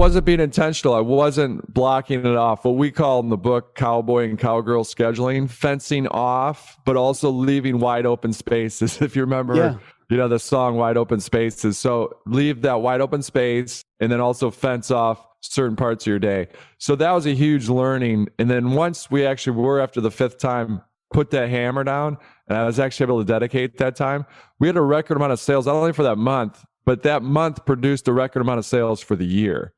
wasn't being intentional. I wasn't blocking it off. What we call in the book, cowboy and cowgirl scheduling, fencing off, but also leaving wide open spaces. If you remember, the song Wide Open Spaces. So leave that wide open space and then also fence off certain parts of your day. So that was a huge learning. And then once we actually were, after the 5th time, put that hammer down, and I was actually able to dedicate that time, we had a record amount of sales, not only for that month, but that month produced a record amount of sales for the year.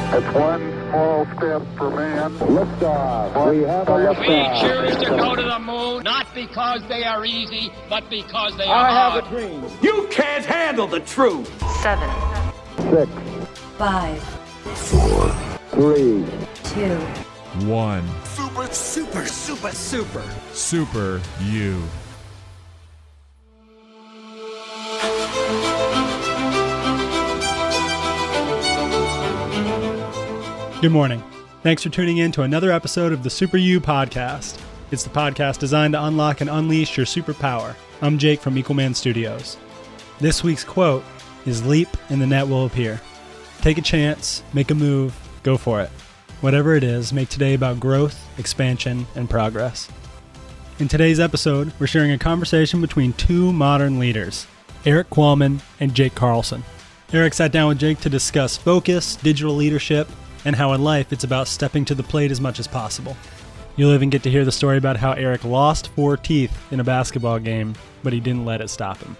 It's one small step for man. Liftoff. We have a liftoff. We choose to go to the moon, not because they are easy, but because they are I hard. have a dream. You can't handle the truth. 7, 6, 5, 4, 3, 2, 1. Super you. Good morning. Thanks for tuning in to another episode of the Super You podcast. It's the podcast designed to unlock and unleash your superpower. I'm Jake from Equal Man Studios. This week's quote is "Leap and the net will appear." Take a chance, make a move, go for it. Whatever it is, make today about growth, expansion, and progress. In today's episode, we're sharing a conversation between two modern leaders, Erik Qualman and Jake Carlson. Erik sat down with Jake to discuss focus, digital leadership, and how in life it's about stepping to the plate as much as possible. You'll even get to hear the story about how Erik lost 4 teeth in a basketball game, but he didn't let it stop him.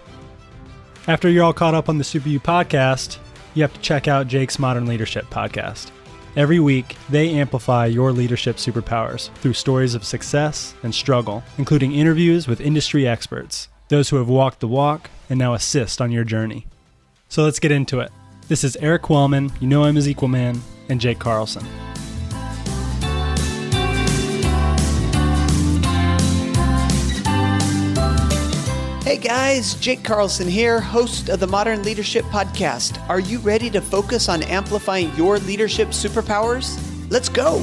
After you're all caught up on the Super You podcast, you have to check out Jake's Modern Leadership podcast. Every week, they amplify your leadership superpowers through stories of success and struggle, including interviews with industry experts, those who have walked the walk and now assist on your journey. So let's get into it. This is Erik Qualman, you know him as Equal Man, and Jake Carlson. Hey guys, Jake Carlson here, host of the Modern Leadership Podcast. Are you ready to focus on amplifying your leadership superpowers? Let's go.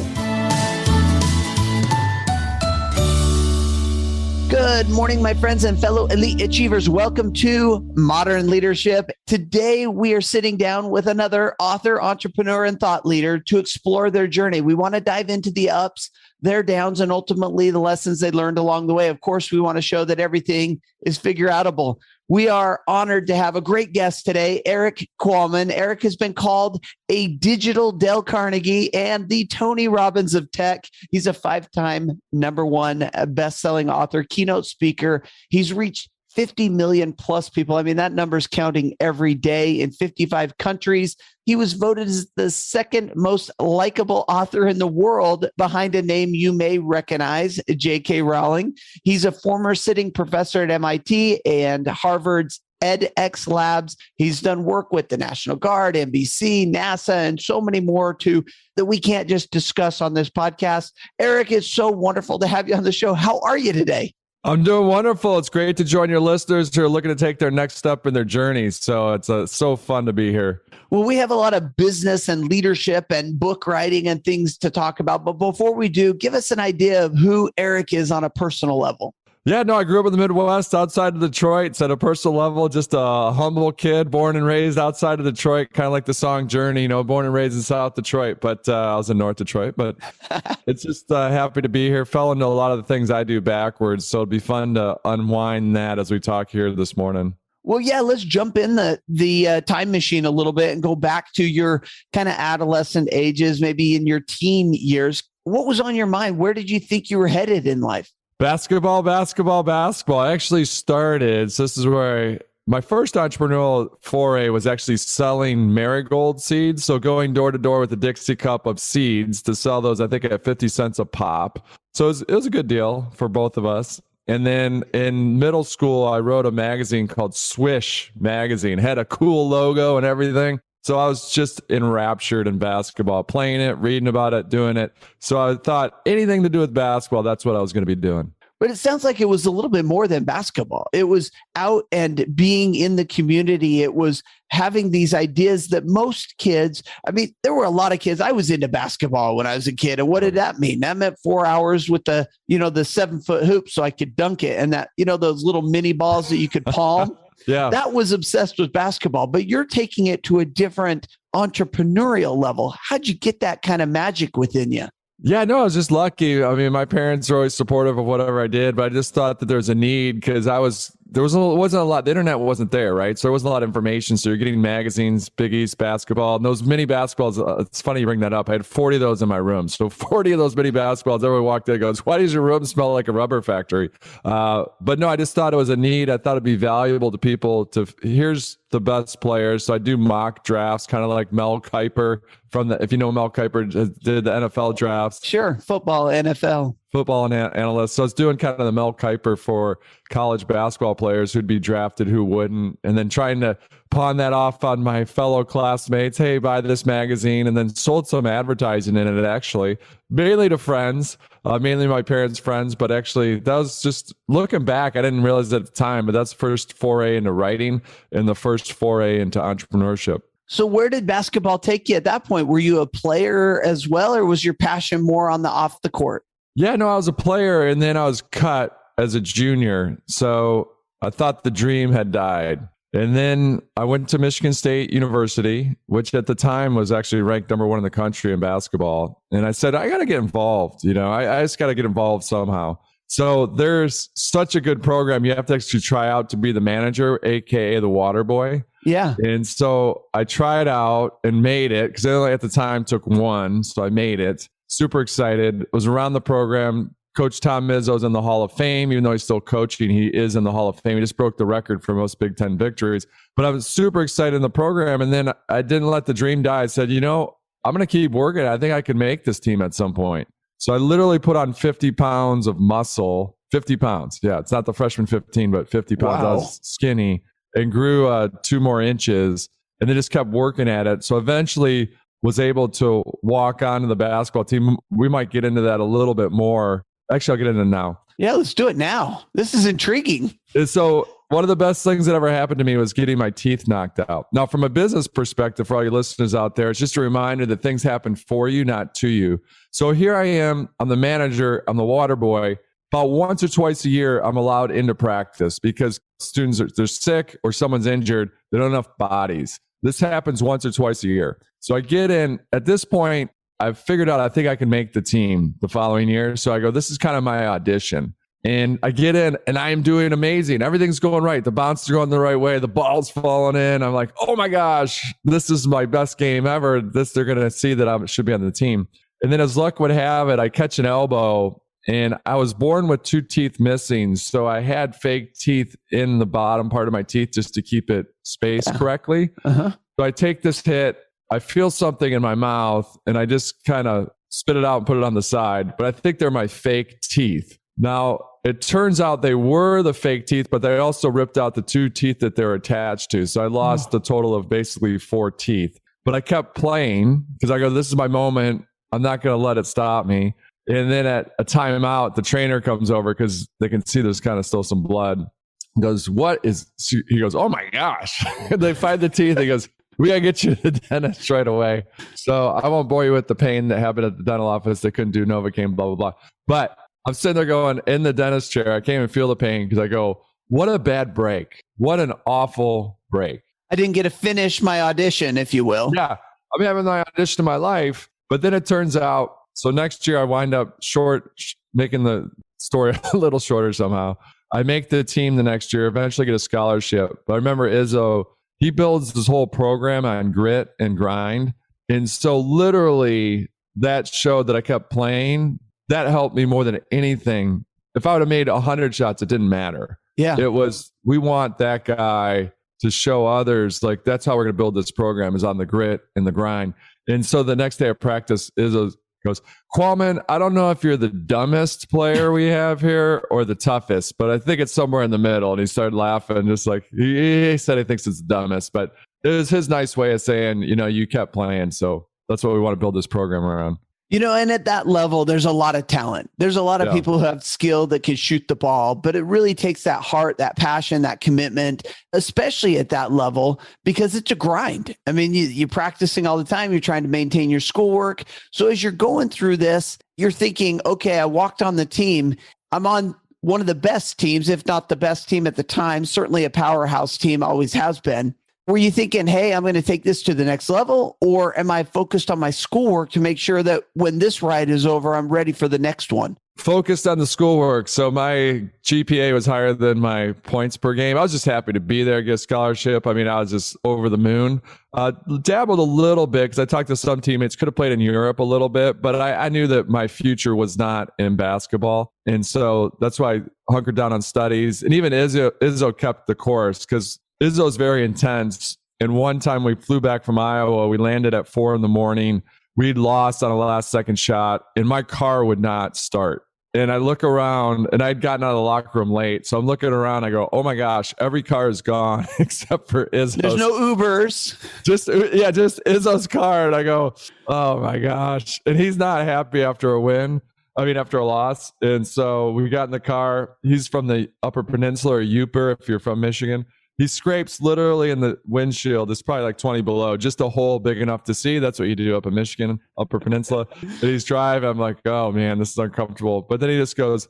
Good morning, my friends and fellow elite achievers. Welcome to Modern Leadership. Today, we are sitting down with another author, entrepreneur, and thought leader to explore their journey. We want to dive into the ups, their downs, and ultimately the lessons they learned along the way. Of course, we want to show that everything is figure-outable. We are honored to have a great guest today, Erik Qualman. Erik has been called a digital Dale Carnegie and the Tony Robbins of tech. He's a 5-time #1 best-selling author, keynote speaker. He's reached 50 million plus people. I mean, that number's counting every day in 55 countries. He was voted as the 2nd most likable author in the world behind a name you may recognize, J.K. Rowling. He's a former sitting professor at MIT and Harvard's edX Labs. He's done work with the National Guard, NBC, NASA, and so many more that we can't just discuss on this podcast. Erik, it's so wonderful to have you on the show. How are you today? I'm doing wonderful. It's great to join your listeners who are looking to take their next step in their journeys. So it's so fun to be here. Well, we have a lot of business and leadership and book writing and things to talk about. But before we do, give us an idea of who Erik is on a personal level. Yeah, no, I grew up in the Midwest outside of Detroit. So at a personal level, just a humble kid born and raised outside of Detroit, kind of like the song Journey, born and raised in South Detroit, but I was in North Detroit. But it's just happy to be here. Fell into a lot of the things I do backwards. So it'd be fun to unwind that as we talk here this morning. Well, yeah, let's jump in the time machine a little bit and go back to your kind of adolescent ages, maybe in your teen years. What was on your mind? Where did you think you were headed in life? Basketball. I actually started, so this is where my first entrepreneurial foray was actually selling marigold seeds. So going door to door with a Dixie cup of seeds to sell those, I think at 50 cents a pop. So it was a good deal for both of us. And then in middle school, I wrote a magazine called Swish Magazine. Had a cool logo and everything. So I was just enraptured in basketball, playing it, reading about it, doing it. So I thought anything to do with basketball, that's what I was going to be doing. But it sounds like it was a little bit more than basketball. It was out and being in the community. It was having these ideas that most kids, I mean, there were a lot of kids. I was into basketball when I was a kid. And what did that mean? That meant 4 hours with the 7-foot hoop so I could dunk it. And that, those little mini balls that you could palm. Yeah. that was obsessed with basketball, but you're taking it to a different entrepreneurial level. How'd you get that kind of magic within you? Yeah, no, I was just lucky. I mean, my parents were always supportive of whatever I did, but I just thought that there was a need because wasn't a lot. The internet wasn't there, right? So there wasn't a lot of information. So you're getting magazines, Big East basketball, and those mini basketballs. It's funny you bring that up. I had 40 of those in my room. So 40 of those mini basketballs. Everyone walked in and goes, "Why does your room smell like a rubber factory?" But no, I just thought it was a need. I thought it'd be valuable to people here's the best players. So I do mock drafts, kind of like Mel Kiper if you know Mel Kiper did the NFL drafts. Sure. Football, NFL. Football analyst. So I was doing kind of the Mel Kiper for college basketball players who'd be drafted, who wouldn't, and then trying to pawn that off on my fellow classmates. Hey, buy this magazine, and then sold some advertising in it, actually, mainly to friends, mainly my parents' friends. But actually, that was just looking back. I didn't realize at the time, but that's the first foray into writing and the first foray into entrepreneurship. So where did basketball take you at that point? Were you a player as well, or was your passion more on the off the court? Yeah, no, I was a player, and then I was cut as a junior. So I thought the dream had died. And then I went to Michigan State University, which at the time was actually ranked number 1 in the country in basketball. And I said, I got to get involved. I just got to get involved somehow. So there's such a good program. You have to actually try out to be the manager, AKA the water boy. Yeah. And so I tried out and made it because I only at the time took 1. So I made it. Super excited. Was around the program. Coach Tom Izzo's in the Hall of Fame. Even though he's still coaching, he is in the Hall of Fame. He just broke the record for most Big Ten victories. But I was super excited in the program. And then I didn't let the dream die. I said, I'm going to keep working. I think I can make this team at some point. So I literally put on 50 pounds of muscle. 50 pounds. Yeah, it's not the freshman 15, but 50 pounds. Wow. I was skinny and grew 2 more inches. And then just kept working at it. So eventually was able to walk onto the basketball team. We might get into that a little bit more. Actually, I'll get into it now. Yeah, let's do it now. This is intriguing. And so one of the best things that ever happened to me was getting my teeth knocked out. Now, from a business perspective, for all your listeners out there, it's just a reminder that things happen for you, not to you. So here I am. I'm the manager. I'm the water boy. About once or twice a year, I'm allowed into practice because students they're sick or someone's injured. They don't have enough bodies. This happens once or twice a year. So I get in. At this point, I've figured out I think I can make the team the following year. So I go, this is kind of my audition. And I get in and I am doing amazing. Everything's going right. The bounces are going the right way. The ball's falling in. I'm like, oh my gosh, this is my best game ever. They're going to see that I should be on the team. And then as luck would have it, I catch an elbow and I was born with 2 teeth missing. So I had fake teeth in the bottom part of my teeth just to keep it spaced correctly. Uh-huh. So I take this hit. I feel something in my mouth and I just kind of spit it out and put it on the side. But I think they're my fake teeth. Now, it turns out they were the fake teeth, but they also ripped out the 2 teeth that they're attached to. So I lost a total of basically 4 teeth. But I kept playing because I go, this is my moment. I'm not going to let it stop me. And then at a timeout, the trainer comes over because they can see there's kind of still some blood. He goes, he goes, oh my gosh. They find the teeth. He goes, we got to get you to the dentist right away. So I won't bore you with the pain that happened at the dental office. They couldn't do Novocaine, blah, blah, blah. But I'm sitting there going in the dentist chair. I can't even feel the pain because I go, what a bad break. What an awful break. I didn't get to finish my audition, if you will. Yeah. I'm having my audition of my life. But then it turns out, so next year I wind up making the story a little shorter somehow. I make the team the next year, eventually get a scholarship. But I remember Izzo, he builds this whole program on grit and grind. And so literally that showed that I kept playing. That helped me more than anything. If I would have made 100 shots, it didn't matter. Yeah. It was, we want that guy to show others, like, that's how we're going to build this program, is on the grit and the grind. And so the next day of practice, Izzo goes, Qualman, I don't know if you're the dumbest player we have here or the toughest, but I think it's somewhere in the middle. And he started laughing, just like, he said he thinks it's the dumbest, but it was his nice way of saying, you kept playing. So that's what we want to build this program around. And at that level, there's a lot of talent. There's a lot of people who have skill that can shoot the ball, but it really takes that heart, that passion, that commitment, especially at that level, because it's a grind. I mean, you're practicing all the time. You're trying to maintain your schoolwork. So as you're going through this, you're thinking, okay, I walked on the team. I'm on one of the best teams, if not the best team at the time, certainly a powerhouse team, always has been. Were you thinking, hey, I'm going to take this to the next level? Or am I focused on my schoolwork to make sure that when this ride is over, I'm ready for the next one? Focused on the schoolwork. So my GPA was higher than my points per game. I was just happy to be there, get a scholarship. I mean, I was just over the moon. Dabbled a little bit because I talked to some teammates, could have played in Europe a little bit, but I knew that my future was not in basketball. And so that's why I hunkered down on studies. And even Izzo kept the course because Izzo's very intense. And one time we flew back from Iowa, we landed at 4 a.m. We'd lost on a last second shot and my car would not start. And I look around and I'd gotten out of the locker room late. So I'm looking around, I go, oh my gosh, every car is gone except for Izzo's. There's no Ubers. Just Izzo's car. And I go, oh my gosh. And he's not happy after a loss. And so we got in the car. He's from the Upper Peninsula or Upper if you're from Michigan. He scrapes literally in the windshield. It's probably like 20 below, just a hole big enough to see. That's what you do up in Michigan, Upper Peninsula. And he's driving. I'm like, oh man, this is uncomfortable. But then he goes,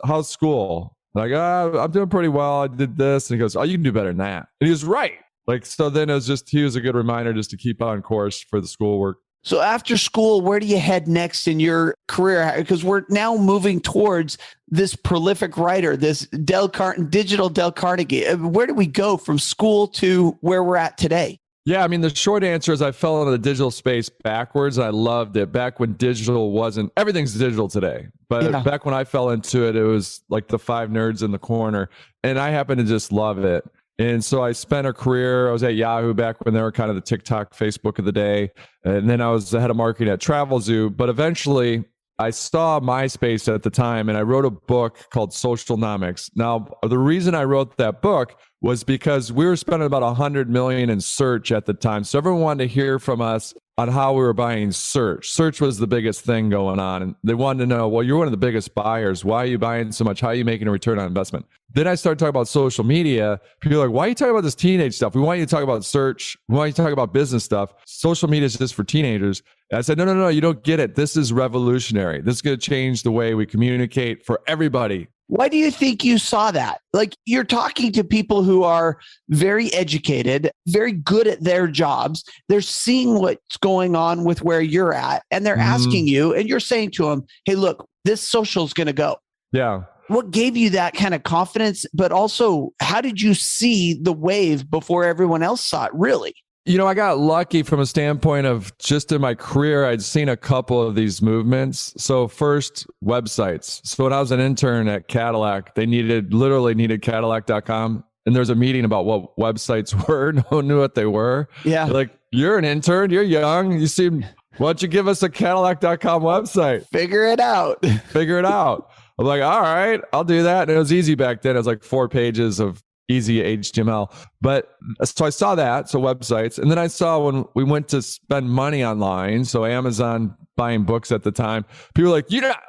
how's school? I'm like, I'm doing pretty well. I did this. And he goes, oh, you can do better than that. And he was right. Like, so then he was a good reminder just to keep on course for the schoolwork. So after school, where do you head next in your career? Because we're now moving towards this prolific writer, this digital Dale Carnegie. Where do we go from school to where we're at today? Yeah, I mean, the short answer is I fell into the digital space backwards. I loved it back when digital wasn't, everything's digital today. But back when I fell into it, it was like the 5 nerds in the corner. And I happen to just love it. And so I spent a career, I was at Yahoo back when they were kind of the TikTok, Facebook of the day. And then I was the head of marketing at Travelzoo. But eventually I saw MySpace at the time and I wrote a book called Socialnomics. Now, the reason I wrote that book was because we were spending about $100 million in search at the time. So everyone wanted to hear from us on how we were buying search. Search was the biggest thing going on. And they wanted to know, well, you're one of the biggest buyers. Why are you buying so much? How are you making a return on investment? Then I started talking about social media. People are like, why are you talking about this teenage stuff? We want you to talk about search. We want you to talk about business stuff. Social media is just for teenagers. And I said, no, you don't get it. This is revolutionary. This is going to change the way we communicate for everybody. Why do you think you saw that? Like, you're talking to people who are very educated, very good at their jobs. They're seeing what's going on with where you're at, and they're asking you, and you're saying to them, hey, look, this social is going to go. Yeah. What gave you that kind of confidence? But also, how did you see the wave before everyone else saw it, really? You know, I got lucky from a standpoint of just in my career, I'd seen a couple of these movements. So first, websites. So when I was an intern at Cadillac, they literally needed Cadillac.com. And there was a meeting about what websites were. No one knew what they were. Yeah. Like, you're an intern, you're young. Why don't you give us a Cadillac.com website? Figure it out. I'm like, all right, I'll do that. And it was easy back then. It was like 4 pages of easy HTML. But so I saw that, so websites. And then I saw when we went to spend money online, so Amazon buying books at the time, people were like,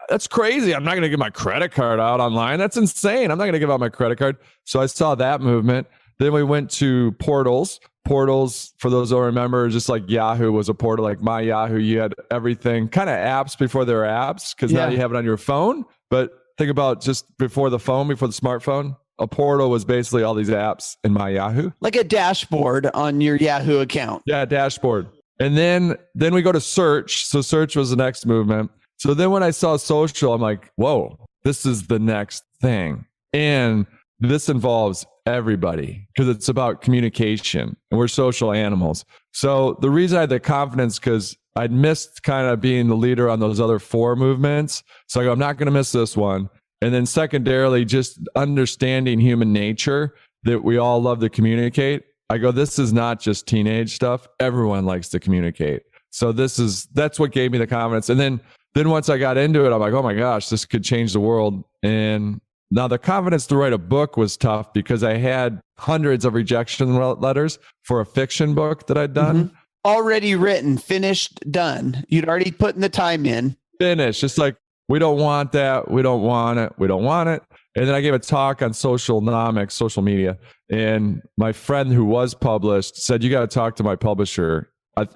that's crazy. I'm not going to give my credit card out online. That's insane. I'm not going to give out my credit card. So I saw that movement. Then we went to portals. Portals, for those who don't remember, just like Yahoo was a portal, like My Yahoo. You had everything, kind of apps before there were apps, because now you have it on your phone. But think about just before the phone, before the smartphone. A portal was basically all these apps in My Yahoo. Like a dashboard on your Yahoo account. Yeah, dashboard. And then we go to search. So search was the next movement. So then when I saw social, I'm like, whoa, this is the next thing. And this involves everybody because it's about communication and we're social animals. So the reason I had the confidence, because I'd missed kind of being the leader on those other 4 movements. So I go, I'm not going to miss this one. And then secondarily, just understanding human nature, that we all love to communicate. I go, this is not just teenage stuff. Everyone likes to communicate. So that's what gave me the confidence. And then once I got into it, I'm like, oh my gosh, this could change the world. And now the confidence to write a book was tough because I had hundreds of rejection letters for a fiction book that I'd done. Mm-hmm. Already written, finished, done. You'd already put in the time in. Finished. Just like, we don't want that. We don't want it. We don't want it. And then I gave a talk on socialnomics, social media. And my friend who was published said, you got to talk to my publisher.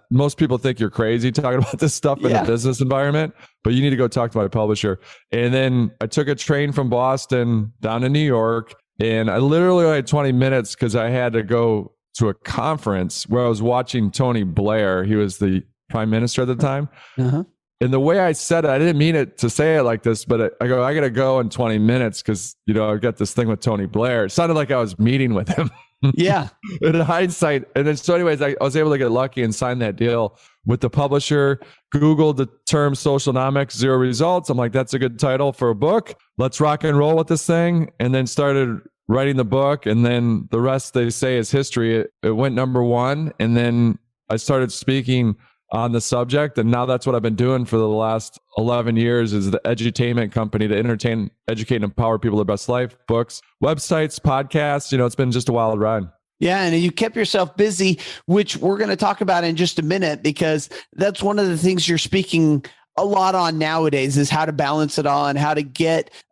most people think you're crazy talking about this stuff in a business environment, but you need to go talk to my publisher. And then I took a train from Boston down to New York, and I literally had 20 minutes because I had to go to a conference where I was watching Tony Blair. He was the prime minister at the time. Uh-huh. And the way I said it, I didn't mean it to say it like this, but I go, I got to go in 20 minutes because, I got this thing with Tony Blair. It sounded like I was meeting with him. Yeah. In hindsight. And then, so anyways, I was able to get lucky and sign that deal with the publisher. Googled the term Socialnomics, 0 results. I'm like, that's a good title for a book. Let's rock and roll with this thing. And then started writing the book. And then the rest, they say, is history. It went number 1. And then I started speaking on the subject. And now that's what I've been doing for the last 11 years is the edutainment company to entertain, educate, and empower people their best life, books, websites, podcasts. It's been just a wild ride. Yeah. And you kept yourself busy, which we're going to talk about in just a minute, because that's one of the things you're speaking a lot on nowadays is how to balance it all and how to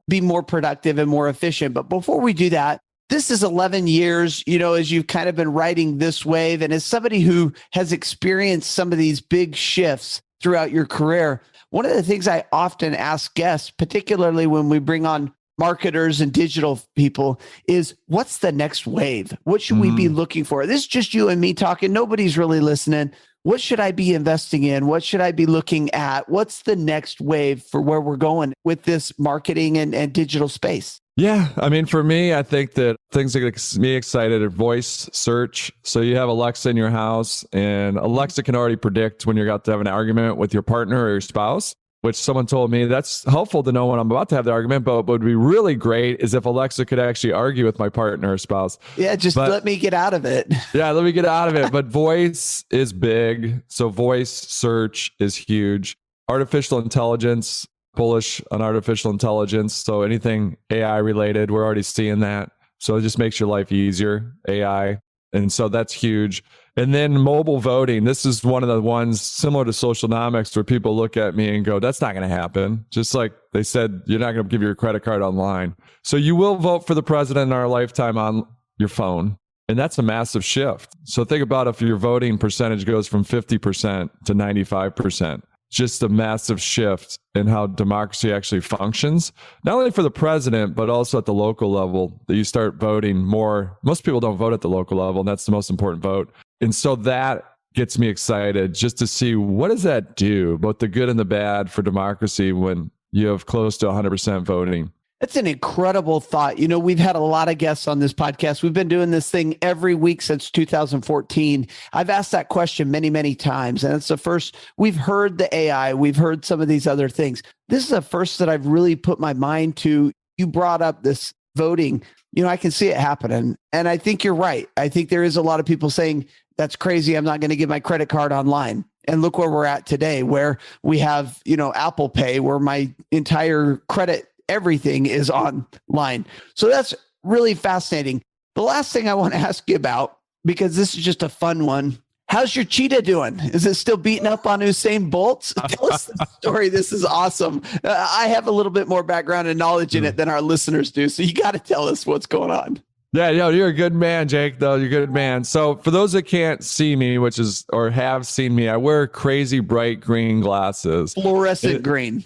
be more productive and more efficient. But before we do that, this is 11 years, as you've kind of been riding this wave. And as somebody who has experienced some of these big shifts throughout your career, one of the things I often ask guests, particularly when we bring on marketers and digital people, is what's the next wave? What should we be looking for? This is just you and me talking. Nobody's really listening. What should I be investing in? What should I be looking at? What's the next wave for where we're going with this marketing and digital space? Yeah. I mean, for me, I think that things that get me excited are voice search. So you have Alexa in your house, and Alexa can already predict when you're about to have an argument with your partner or your spouse, which someone told me that's helpful to know when I'm about to have the argument. But what would be really great is if Alexa could actually argue with my partner or spouse. Yeah, let me get out of it. Yeah, let me get out of it. But voice is big. So voice search is huge. Artificial intelligence, bullish on artificial intelligence. So anything AI related, we're already seeing that. So it just makes your life easier, AI. And so that's huge. And then mobile voting. This is one of the ones similar to Socialnomics where people look at me and go, that's not going to happen. Just like they said, you're not going to give your credit card online. So you will vote for the president in our lifetime on your phone. And that's a massive shift. So think about if your voting percentage goes from 50% to 95%. Just a massive shift in how democracy actually functions, not only for the president, but also at the local level, that you start voting more. Most people don't vote at the local level, and that's the most important vote. And so that gets me excited just to see what does that do, both the good and the bad for democracy when you have close to 100% voting. That's an incredible thought. We've had a lot of guests on this podcast. We've been doing this thing every week since 2014. I've asked that question many, many times. And it's the first, we've heard the AI, we've heard some of these other things. This is the first that I've really put my mind to. You brought up this voting. I can see it happening. And I think you're right. I think there is a lot of people saying, that's crazy. I'm not going to give my credit card online. And look where we're at today, where we have, Apple Pay, where my entire credit everything is online. So that's really fascinating. The last thing I want to ask you about, because this is just a fun one. How's your cheetah doing? Is it still beating up on Usain Bolt? Tell us the story. This is awesome. I have a little bit more background and knowledge in it than our listeners do. So you got to tell us what's going on. Yeah, you're a good man, Jake, though. You're a good man. So for those that can't see me, or have seen me, I wear crazy bright green glasses. Fluorescent green,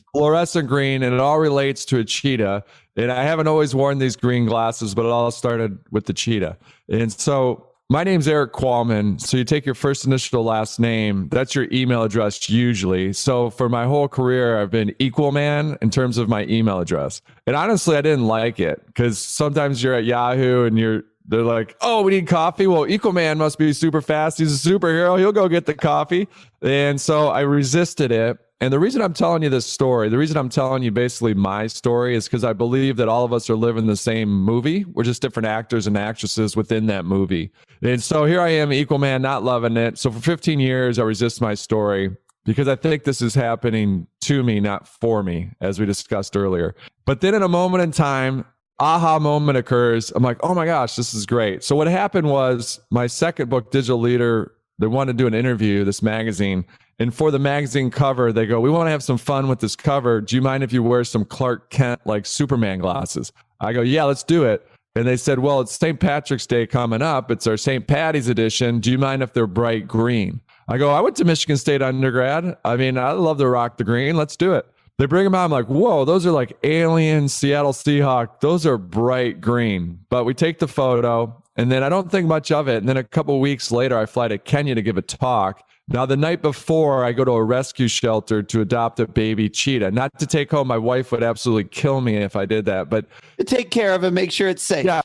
and it all relates to a cheetah. And I haven't always worn these green glasses, but it all started with the cheetah. And so my name's Eric Qualman. So you take your first initial last name. That's your email address usually. So for my whole career, I've been Equal Man in terms of my email address. And honestly, I didn't like it because sometimes you're at Yahoo and they're like, oh, we need coffee. Well, Equal Man must be super fast. He's a superhero. He'll go get the coffee. And so I resisted it. And the reason I'm telling you this story, the reason I'm telling you basically my story is because I believe that all of us are living the same movie. We're just different actors and actresses within that movie. And so here I am, Equal Man, not loving it. So for 15 years, I resist my story because I think this is happening to me, not for me, as we discussed earlier. But then in a moment in time, aha moment occurs. I'm like, oh my gosh, this is great. So what happened was my second book, Digital Leader, they wanted to do an interview, this magazine. And for the magazine cover, they go, we want to have some fun with this cover. Do you mind if you wear some Clark Kent, like Superman glasses? I go, yeah, let's do it. And they said, well, it's St. Patrick's Day coming up. It's our St. Patty's edition. Do you mind if they're bright green? I go, I went to Michigan State undergrad. I mean, I love to rock the green. Let's do it. They bring them out. I'm like, whoa, those are like alien Seattle Seahawk. Those are bright green. But we take the photo, and then I don't think much of it. And then a couple of weeks later, I fly to Kenya to give a talk. Now, the night before, I go to a rescue shelter to adopt a baby cheetah. Not to take home. My wife would absolutely kill me if I did that. But Take care of it, make sure it's safe. yeah,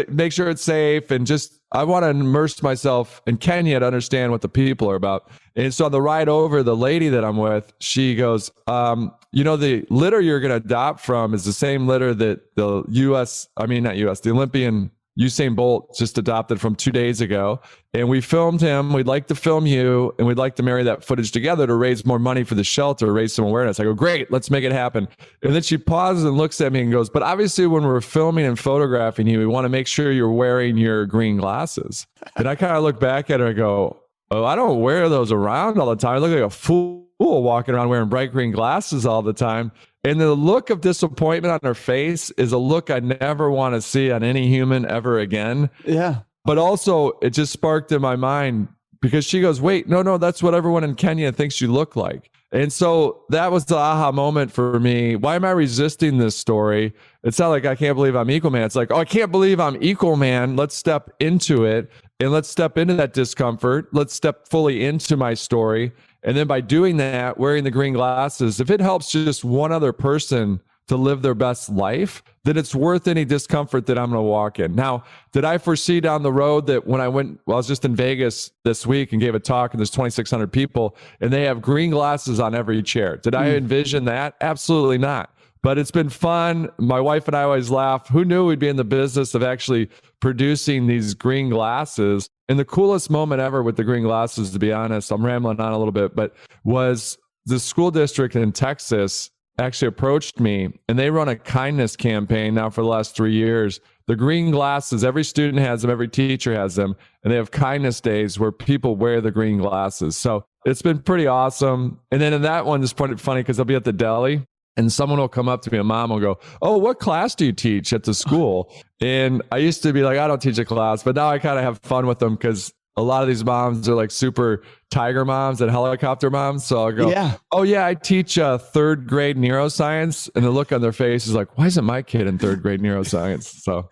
make sure it's safe. And just, I want to immerse myself in Kenya to understand what the people are about. And so on the ride over, the lady that I'm with, she goes, the litter you're going to adopt from is the same litter that the the Olympian Usain Bolt just adopted from 2 days ago. And we filmed him. We'd like to film you, and we'd like to marry that footage together to raise more money for the shelter, raise some awareness. I go, great, let's make it happen. And then she pauses and looks at me and goes, but obviously when we're filming and photographing you, we want to make sure you're wearing your green glasses. And I kind of look back at her and go, oh, I don't wear those around all the time. I look like a fool walking around wearing bright green glasses all the time. And the look of disappointment on her face is a look I never want to see on any human ever again. Yeah. But also, it just sparked in my mind because she goes, wait, no, that's what everyone in Kenya thinks you look like. And so that was the aha moment for me. Why am I resisting this story? It's not like I can't believe I'm Equal Man. It's like, oh, I can't believe I'm Equal Man. Let's step into it and let's step into that discomfort. Let's step fully into my story. And then by doing that, wearing the green glasses, if it helps just one other person to live their best life, then it's worth any discomfort that I'm going to walk in. Now, did I foresee down the road that when I was just in Vegas this week and gave a talk and there's 2,600 people and they have green glasses on every chair? Did I envision that? Absolutely not. But it's been fun. My wife and I always laugh. Who knew we'd be in the business of actually producing these green glasses? And the coolest moment ever with the green glasses, to be honest, I'm rambling on a little bit, but was the school district in Texas actually approached me, and they run a kindness campaign now for the last 3 years. The green glasses, every student has them, every teacher has them, and they have kindness days where people wear the green glasses. So it's been pretty awesome. And then in that one, it's funny because I'll be at the deli, and someone will come up to me, a mom will go, oh, what class do you teach at the school? And I used to be like, I don't teach a class, but now I kind of have fun with them because a lot of these moms are like super tiger moms and helicopter moms. So I'll go, oh yeah, I teach third grade neuroscience. And the look on their face is like, why isn't my kid in third grade neuroscience? So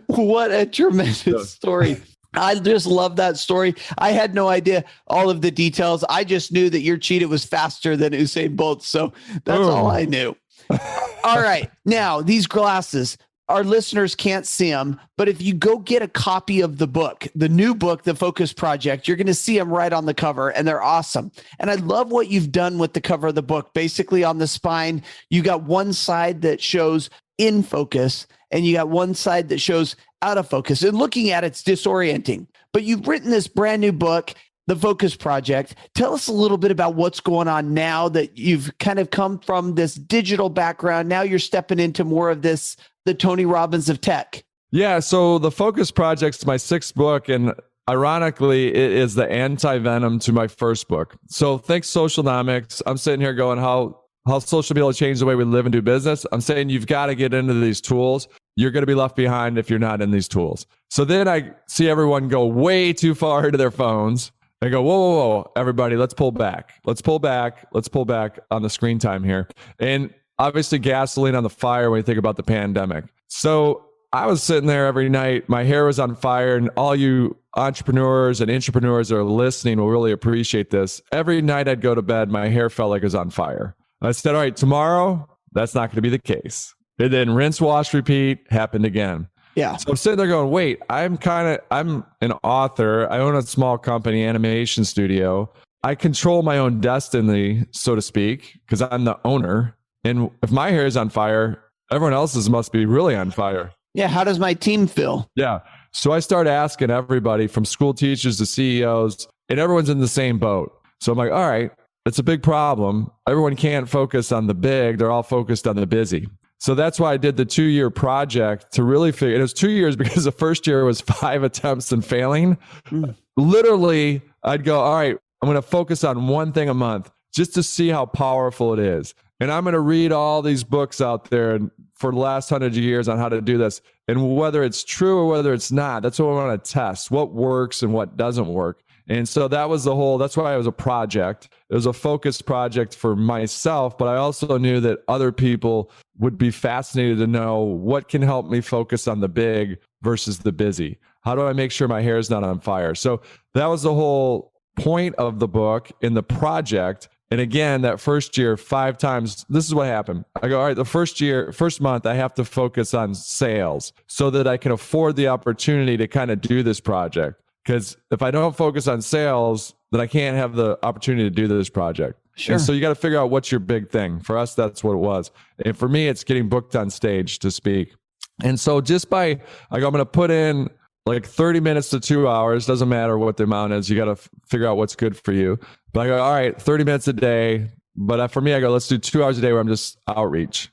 what a tremendous story. I just love that story. I had no idea all of the details. I just knew that your cheetah was faster than Usain Bolt. So that's all I knew. All right. Now, these glasses, our listeners can't see them, but if you go get a copy of the book, the new book, The Focus Project, you're going to see them right on the cover, and they're awesome. And I love what you've done with the cover of the book. Basically, on the spine, you got one side that shows in focus, and you got one side that shows out of focus. And looking at it's disorienting. But you've written this brand new book, The Focus Project. Tell us a little bit about what's going on now that you've kind of come from this digital background. Now you're stepping into more of this, the Tony Robbins of tech. Yeah. So The Focus Project's my 6th book. And ironically, it is the anti-venom to my first book. So thanks, Socialnomics. I'm sitting here going, how social media changed the way we live and do business. I'm saying you've got to get into these tools. You're going to be left behind if you're not in these tools. So then I see everyone go way too far into their phones. I go, whoa, everybody, let's pull back. Let's pull back on the screen time here. And obviously gasoline on the fire when you think about the pandemic. So I was sitting there every night, my hair was on fire, and all you entrepreneurs and intrapreneurs that are listening will really appreciate this. Every night I'd go to bed, my hair felt like it was on fire. I said, all right, tomorrow, that's not going to be the case. And then rinse, wash, repeat happened again. Yeah. So I'm sitting there going, wait, I'm an author. I own a small company, animation studio. I control my own destiny, so to speak, because I'm the owner. And if my hair is on fire, everyone else's must be really on fire. Yeah. How does my team feel? Yeah. So I start asking everybody from school teachers to CEOs, and everyone's in the same boat. So I'm like, all right, it's a big problem. Everyone can't focus on the big. They're all focused on the busy. So that's why I did the 2-year project to really figure. It was 2 years because the first year was 5 attempts and failing. Literally, I'd go, all right, I'm going to focus on one thing a month just to see how powerful it is. And I'm going to read all these books out there for the last 100 years on how to do this. And whether it's true or whether it's not, that's what I want to test. What works and what doesn't work. And so that's why it was a project. It was a focused project for myself, but I also knew that other people would be fascinated to know what can help me focus on the big versus the busy. How do I make sure my hair is not on fire? So that was the whole point of the book in the project. And again, that first year, 5 times, this is what happened. I go, all right, the first month, I have to focus on sales so that I can afford the opportunity to kind of do this project. Because if I don't focus on sales, then I can't have the opportunity to do this project. Sure. And so you got to figure out what's your big thing. For us, that's what it was. And for me, it's getting booked on stage to speak. And so I'm going to put in like 30 minutes to 2 hours. Doesn't matter what the amount is. You got to figure out what's good for you. But I go, all right, 30 minutes a day. But for me, I go, let's do 2 hours a day where I'm just outreach.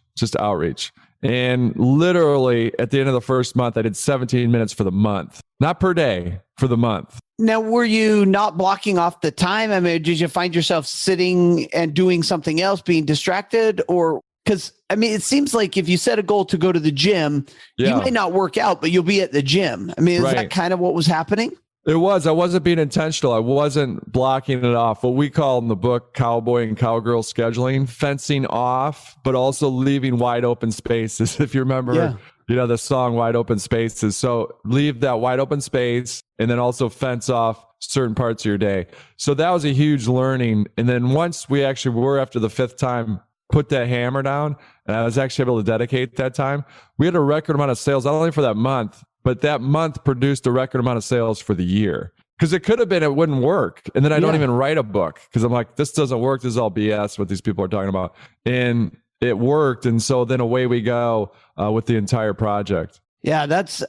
And literally at the end of the first month, I did 17 minutes for the month, not per day, for the month. Now, were you not blocking off the time? I mean, did you find yourself sitting and doing something else, being distracted? Or because, I mean, it seems like if you set a goal to go to the gym, you might not work out, but you'll be at the gym. I mean, is that kind of what was happening? It was. I wasn't being intentional. I wasn't blocking it off. What we call in the book, cowboy and cowgirl scheduling, fencing off, but also leaving wide open spaces. If you remember, the song Wide Open Spaces. So leave that wide open space and then also fence off certain parts of your day. So that was a huge learning. And then once we actually were, after the 5th time, put that hammer down, and I was actually able to dedicate that time, we had a record amount of sales, not only for that month, but that month produced a record amount of sales for the year. Because it could have been, it wouldn't work. And then I don't even write a book because I'm like, this doesn't work. This is all BS, what these people are talking about. And it worked. And so then away we go with the entire project. Yeah, that's,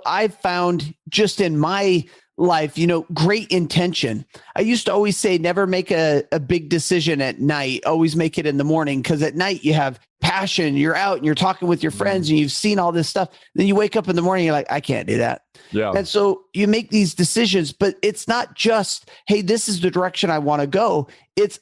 I've found just in my life, great intention. I used to always say, never make a big decision at night, always make it in the morning. Because at night you have passion, you're out and you're talking with your friends and you've seen all this stuff. Then you wake up in the morning, you're like, I can't do that. Yeah. And so you make these decisions, but it's not just, hey, this is the direction I want to go.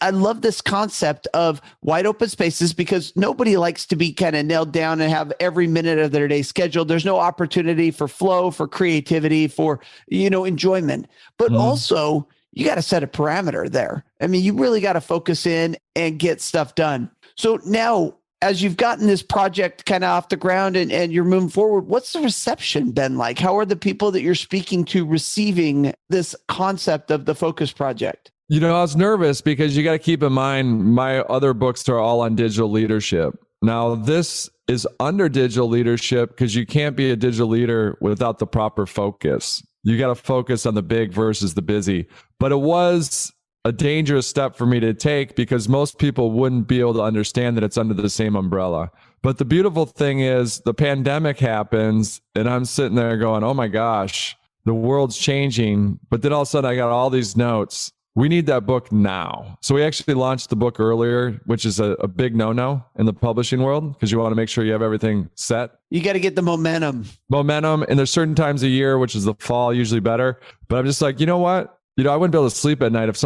I love this concept of wide open spaces because nobody likes to be kind of nailed down and have every minute of their day scheduled. There's no opportunity for flow, for creativity, for, enjoyment, but also you got to set a parameter there. I mean, you really got to focus in and get stuff done. So now, as you've gotten this project kind of off the ground and you're moving forward, what's the reception been like? How are the people that you're speaking to receiving this concept of the Focus Project? I was nervous because you got to keep in mind, my other books are all on digital leadership. Now, this is under digital leadership because you can't be a digital leader without the proper focus. You got to focus on the big versus the busy. But it was a dangerous step for me to take because most people wouldn't be able to understand that it's under the same umbrella. But the beautiful thing is the pandemic happens and I'm sitting there going, oh my gosh, the world's changing. But then all of a sudden I got all these notes. We need that book now. So we actually launched the book earlier, which is a big no-no in the publishing world because you want to make sure you have everything set. You got to get the momentum. And there's certain times a year, which is the fall, usually better. But I'm just like, you know what? I wouldn't be able to sleep at night if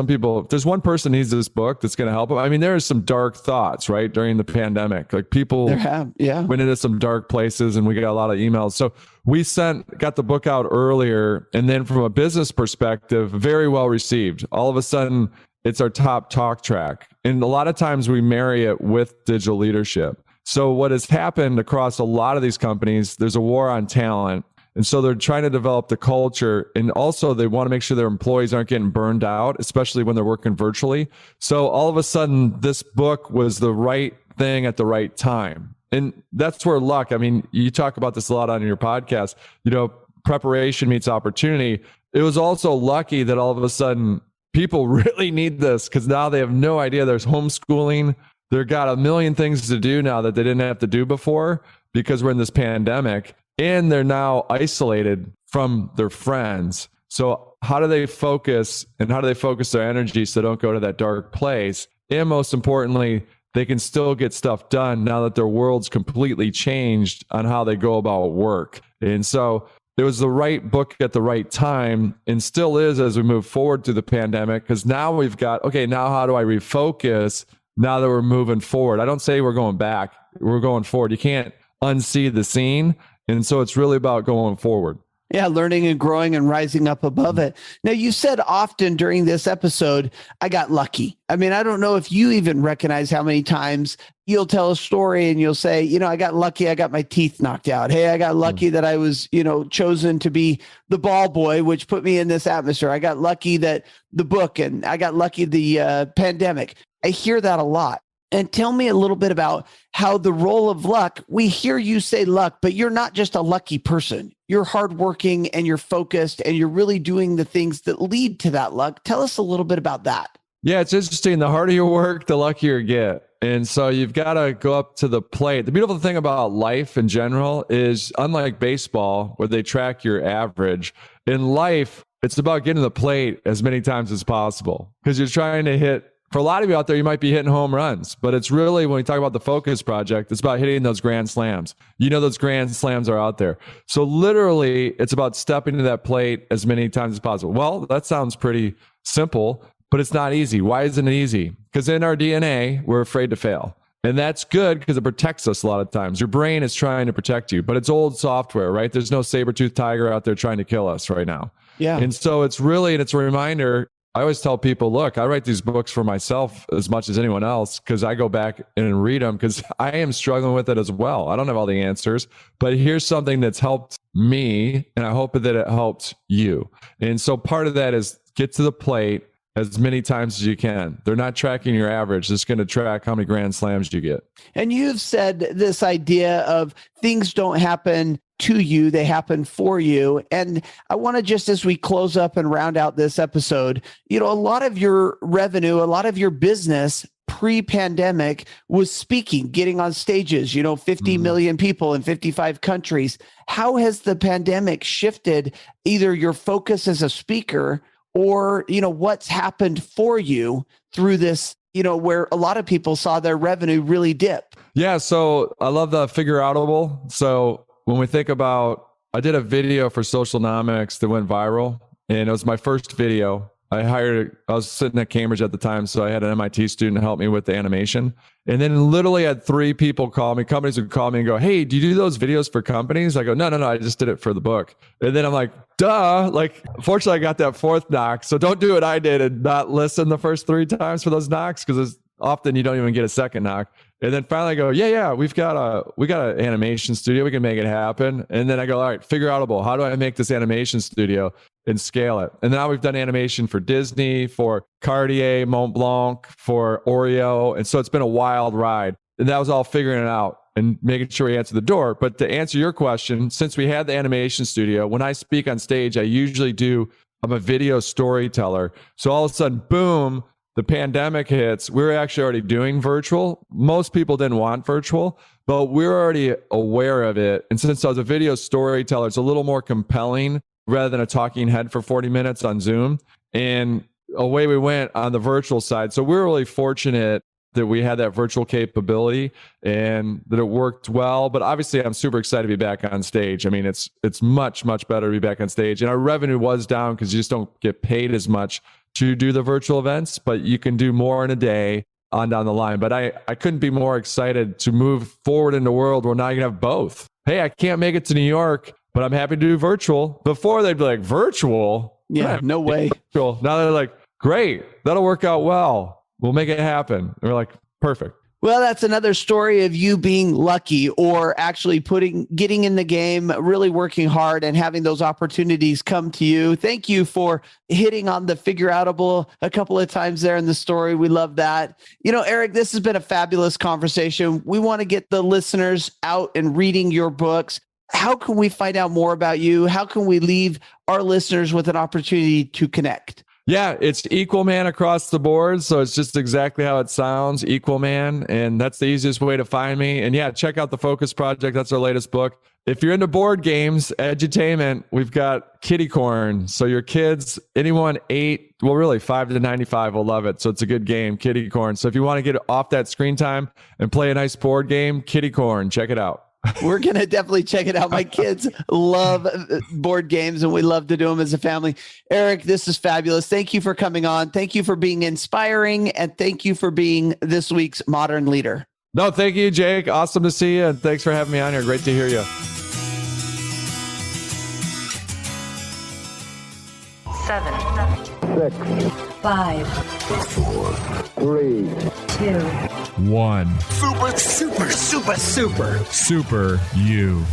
there's one person needs this book that's going to help them. I mean, there are some dark thoughts, right? During the pandemic, like people went into some dark places and we got a lot of emails. So we got the book out earlier. And then from a business perspective, very well received. All of a sudden it's our top talk track. And a lot of times we marry it with digital leadership. So what has happened across a lot of these companies, there's a war on talent. And so they're trying to develop the culture. And also they want to make sure their employees aren't getting burned out, especially when they're working virtually. So all of a sudden, this book was the right thing at the right time. And that's where luck, I mean, you talk about this a lot on your podcast, preparation meets opportunity. It was also lucky that all of a sudden people really need this because now they have no idea. There's homeschooling. They've got a million things to do now that they didn't have to do before because we're in this pandemic. And they're now isolated from their friends. So how do they focus their energy so they don't go to that dark place? And most importantly, they can still get stuff done now that their world's completely changed on how they go about work. And so it was the right book at the right time and still is as we move forward through the pandemic because now we've got, okay, now how do I refocus now that we're moving forward? I don't say we're going back, we're going forward. You can't unsee the scene. And so it's really about going forward. Yeah, learning and growing and rising up above it. Now, you said often during this episode, I got lucky. I mean, I don't know if you even recognize how many times you'll tell a story and you'll say, I got lucky. I got my teeth knocked out. Hey, I got lucky that I was, chosen to be the ball boy, which put me in this atmosphere. I got lucky that the book, and I got lucky the pandemic. I hear that a lot. And tell me a little bit about how the role of luck, we hear you say luck, but you're not just a lucky person. You're hardworking and you're focused and you're really doing the things that lead to that luck. Tell us a little bit about that. Yeah, it's interesting. The harder you work, the luckier you get. And so you've got to go up to the plate. The beautiful thing about life in general is, unlike baseball, where they track your average, in life, it's about getting to the plate as many times as possible, because you're trying to hit. For a lot of you out there, you might be hitting home runs, but it's really, when we talk about the Focus Project, it's about hitting those grand slams. Those grand slams are out there. So literally, it's about stepping to that plate as many times as possible. Well, that sounds pretty simple, but it's not easy. Why isn't it easy? Because in our DNA, we're afraid to fail. And that's good because it protects us a lot of times. Your brain is trying to protect you, but it's old software, right? There's no saber-toothed tiger out there trying to kill us right now. Yeah. And so it's a reminder. I always tell people, look, I write these books for myself as much as anyone else, because I go back and read them, because I am struggling with it as well. I don't have all the answers, but here's something that's helped me, and I hope that it helped you. And so part of that is get to the plate as many times as you can. They're not tracking your average. It's going to track how many grand slams you get. And you've said this idea of things don't happen to you, they happen for you. And I want to, just as we close up and round out this episode, a lot of your revenue, a lot of your business pre-pandemic was speaking, getting on stages, 50 million people in 55 countries. How has the pandemic shifted either your focus as a speaker or, what's happened for you through this, where a lot of people saw their revenue really dip? Yeah. So I love the figure outable. So when we think about, I did a video for Socialnomics that went viral, and it was my first video. I was sitting at Cambridge at the time, so I had an MIT student help me with the animation. And then literally had 3 people call me, companies would call me and go, hey, do you do those videos for companies? I go, no, I just did it for the book. And then I'm like, duh, fortunately I got that 4th knock. So don't do what I did and not listen the first 3 times for those knocks, because often you don't even get a second knock. And then finally I go, yeah, we got an animation studio. We can make it happen. And then I go, all right, figure outable. How do I make this animation studio and scale it? And now we've done animation for Disney, for Cartier, Mont Blanc, for Oreo. And so it's been a wild ride. And that was all figuring it out and making sure we answer the door. But to answer your question, since we had the animation studio, when I speak on stage, I'm a video storyteller. So all of a sudden, boom, the pandemic hits. We were actually already doing virtual. Most people didn't want virtual, but we were already aware of it. And since I was a video storyteller, it's a little more compelling rather than a talking head for 40 minutes on Zoom. And away we went on the virtual side. So we were really fortunate that we had that virtual capability and that it worked well. But obviously, I'm super excited to be back on stage. I mean, it's much, much better to be back on stage. And our revenue was down because you just don't get paid as much to do the virtual events, but you can do more in a day on down the line. But I couldn't be more excited to move forward in the world where now you can have both. Hey, I can't make it to New York, but I'm happy to do virtual. Before they'd be like, virtual? Yeah, no way. Virtual. Now they're like, great, that'll work out well. We'll make it happen. And we're like, perfect. Well, that's another story of you being lucky, or actually getting in the game, really working hard and having those opportunities come to you. Thank you for hitting on the figure outable a couple of times there in the story. We love that. Eric, this has been a fabulous conversation. We want to get the listeners out and reading your books. How can we find out more about you? How can we leave our listeners with an opportunity to connect? Yeah, it's Equal Man across the board. So it's just exactly how it sounds, Equal Man. And that's the easiest way to find me. And yeah, check out the Focus Project. That's our latest book. If you're into board games, edutainment, we've got Kitty Corn. So your kids, anyone 5 to 95 will love it. So it's a good game, Kitty Corn. So if you want to get off that screen time and play a nice board game, Kitty Corn, check it out. We're going to definitely check it out. My kids love board games and we love to do them as a family. Eric, this is fabulous. Thank you for coming on. Thank you for being inspiring. And thank you for being this week's Modern Leader. No, thank you, Jake. Awesome to see you. And thanks for having me on here. Great to hear you. 7, 6, 5, 3, 2, 1. Super you.